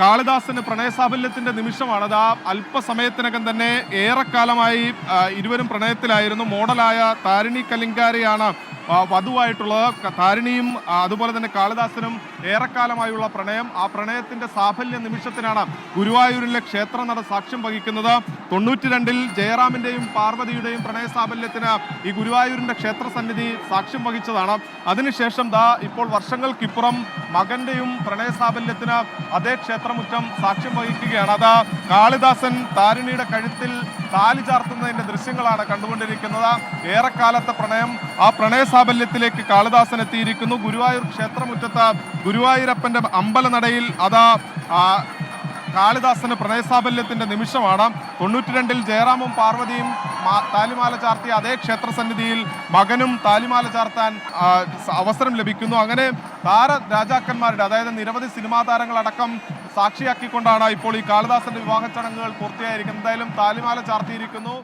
കാളിദാസന് പ്രണയസാഫല്യത്തിന്റെ നിമിഷമാണ്. അത് അല്പസമയത്തിനകം തന്നെ ഏറെക്കാലമായി ഇരുവരും പ്രണയത്തിലായിരുന്നു. മോഡലായ താരിണി കലിങ്കാരിയാണ് വധുവായിട്ടുള്ളത്. താരിണിയും അതുപോലെ തന്നെ കാളിദാസനും ഏറെക്കാലമായുള്ള പ്രണയം. ആ പ്രണയത്തിന്റെ സാഫല്യ നിമിഷത്തിനാണ് ഗുരുവായൂരിലെ ക്ഷേത്രനട സാക്ഷ്യം വഹിക്കുന്നത്. 92-ൽ ജയറാമിന്റെയും പാർവതിയുടെയും പ്രണയ സാഫല്യത്തിന് ഈ ഗുരുവായൂരിന്റെ ക്ഷേത്രസന്നിധി സാക്ഷ്യം വഹിച്ചതാണ്. അതിനുശേഷം ഇപ്പോൾ വർഷങ്ങൾക്കിപ്പുറം മകന്റെയും പ്രണയ സാഫല്യത്തിന് അതേ ക്ഷേത്രമുറ്റം സാക്ഷ്യം വഹിക്കുകയാണ്. അത് കാളിദാസൻ താരിണിയുടെ കഴുത്തിൽ താലി ചാർത്തുന്നതിന്റെ ദൃശ്യങ്ങളാണ് കണ്ടുകൊണ്ടിരിക്കുന്നത്. ഏറെക്കാലത്തെ പ്രണയം, ആ പ്രണയ സാഫല്യത്തിലേക്ക് കാളിദാസൻ എത്തിയിരിക്കുന്നു. ഗുരുവായൂർ ക്ഷേത്രമുറ്റത്ത് ഗുരുവായൂരപ്പന്റെ അമ്പലനടയിൽ കാളിദാസന് പ്രണയസാഫല്യത്തിന്റെ നിമിഷമാണ്. 92-ൽ ജയറാമും പാർവതിയും താലിമാല ചാർത്തിയ അതേ ക്ഷേത്രസന്നിധിയിൽ മകനും താലിമാല ചാർത്താൻ അവസരം ലഭിക്കുന്നു. അങ്ങനെ രാജാക്കന്മാരുടെ, അതായത് നിരവധി സിനിമാ താരങ്ങളടക്കം സാക്ഷിയാക്കിക്കൊണ്ടാണ് ഇപ്പോൾ ഈ കാളിദാസന്റെ വിവാഹ ചടങ്ങുകൾ പൂർത്തിയായിരിക്കുന്നത്. എന്തായാലും താലിമാല ചാർത്തിയിരിക്കുന്നു.